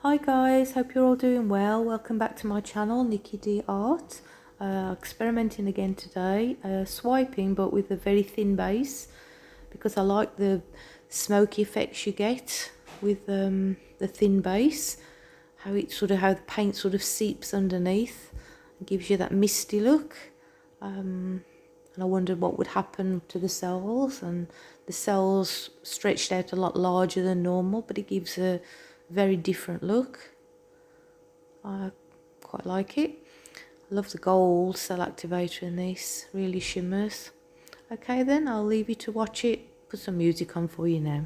Hi guys, hope you're all doing well. Welcome back to my channel, Niki D Art. Experimenting again today, swiping but with a very thin base because I like the smoky effects you get with the thin base. How the paint sort of seeps underneath and gives you that misty look. And I wondered what would happen to the cells, and the cells stretched out a lot larger than normal, but it gives a very different look. I quite like it. I love the gold cell activator in this, really shimmers. Okay then, I'll leave you to watch it. Put some music on for you now.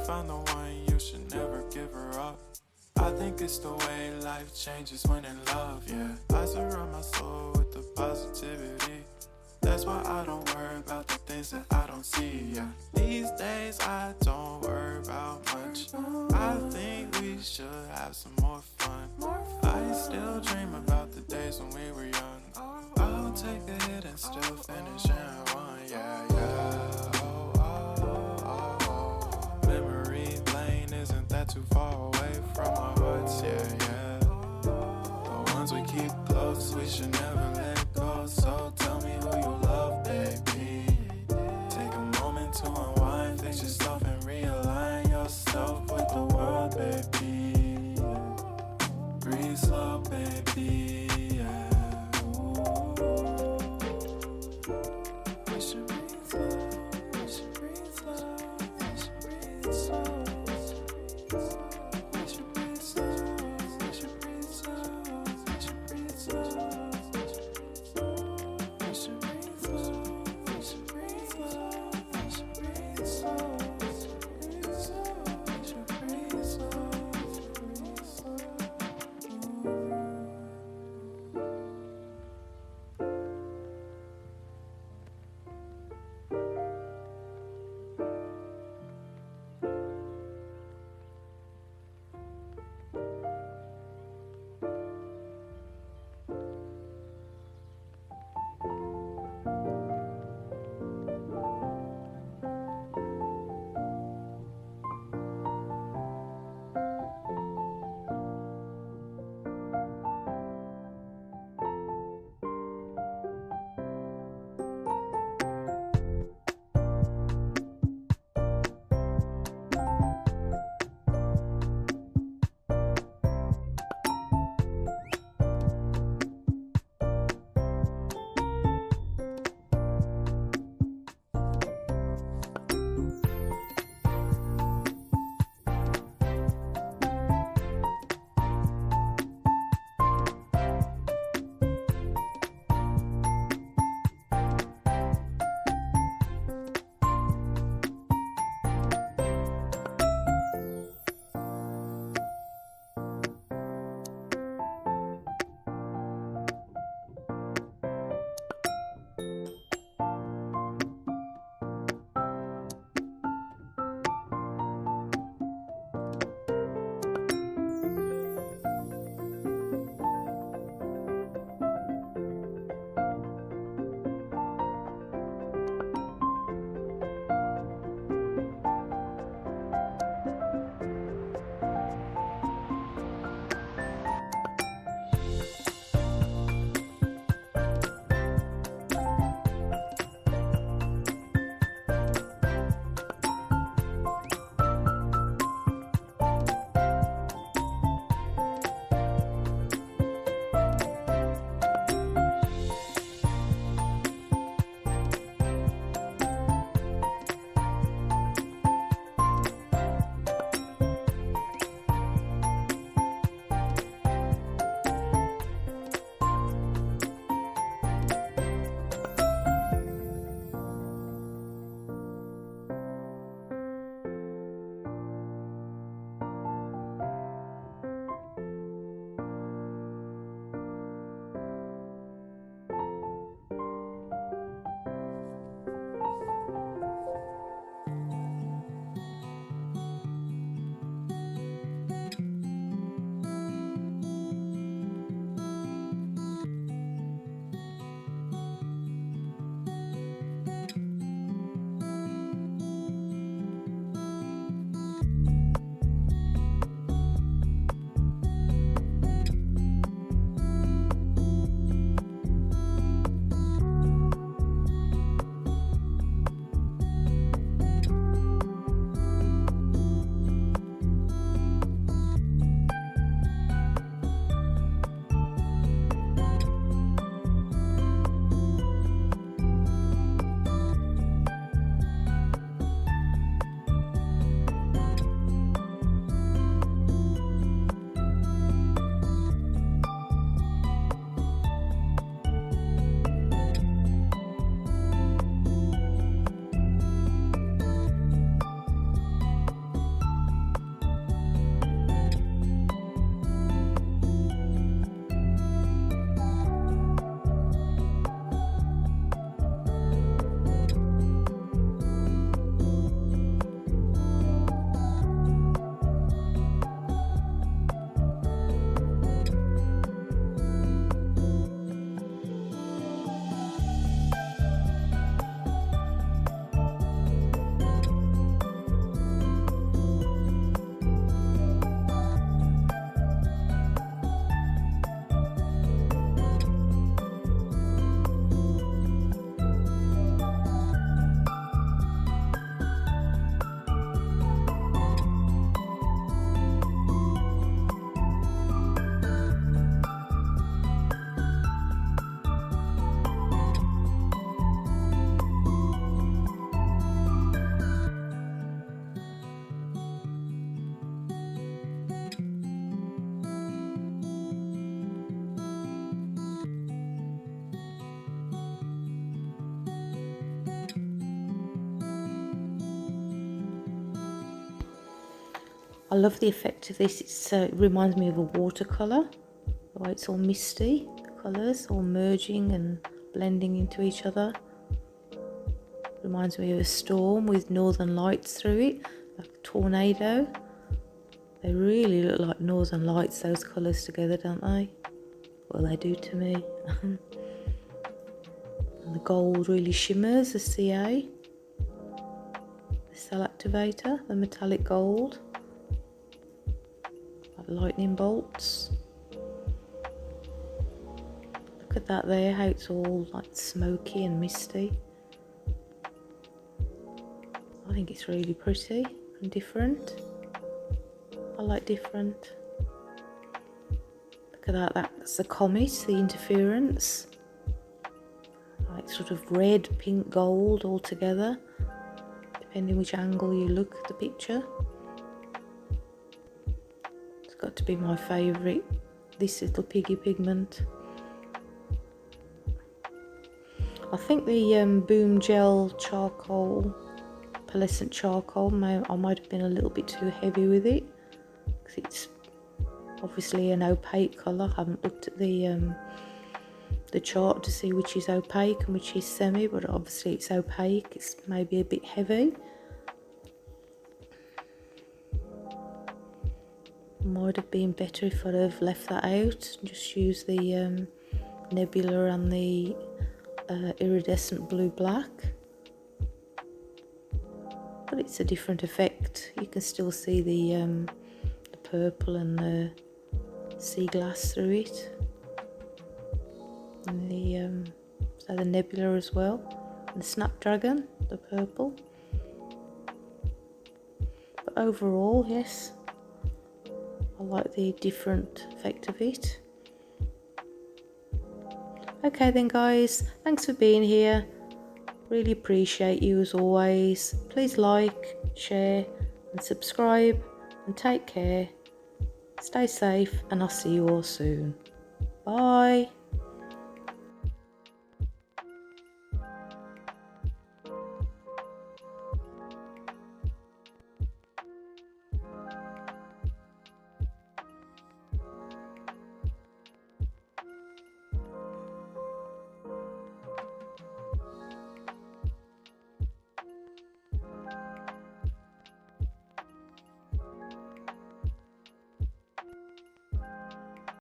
Find the one, you should never give her up. I think it's the way life changes when in love, yeah. I surround my soul with the positivity. That's why I don't worry about the things that I don't see, yeah. These days I don't worry about much. I think we should have some more fun. I still dream about the days when we were young. I'll take a hit and still finish in one, yeah, yeah. Too far away from our hearts, yeah, yeah. The ones we keep close, we should never let go. So tell me who you love, baby. Take a moment to unwind, fix yourself and realign yourself with the world, baby. Breathe slow, baby, yeah. We should breathe slow, we should breathe slow, we should breathe slow. I love the effect of this. It reminds me of a watercolour, the way it's all misty, the colours all merging and blending into each other. Reminds me of a storm with northern lights through it, like a tornado. They really look like northern lights, those colours together, don't they? Well, they do to me. And the gold really shimmers, the CA. The cell activator, the metallic gold. Like lightning bolts. Look at that there, how it's all like smoky and misty. I think it's really pretty and different. I like different. Look at that, that's the Comet, the interference. Like sort of red, pink, gold all together, depending which angle you look at the picture. It's got to be my favourite, this little Piggy pigment. I think the Boom Gel Charcoal, Pearlescent Charcoal, I might have been a little bit too heavy with it, because it's obviously an opaque colour. I haven't looked at the chart to see which is opaque and which is semi, but obviously it's opaque. It's maybe a bit heavy. Might have been better if I'd have left that out and just used the Nebula and the Iridescent Blue Black. But it's a different effect. You can still see the purple and the sea glass through it. And the Nebula as well, and the Snapdragon, the purple. But overall, yes, I like the different effect of it. Okay then guys, thanks for being here. Really appreciate you as always. Please like, share and subscribe, and take care. Stay safe, and I'll see you all soon. Bye.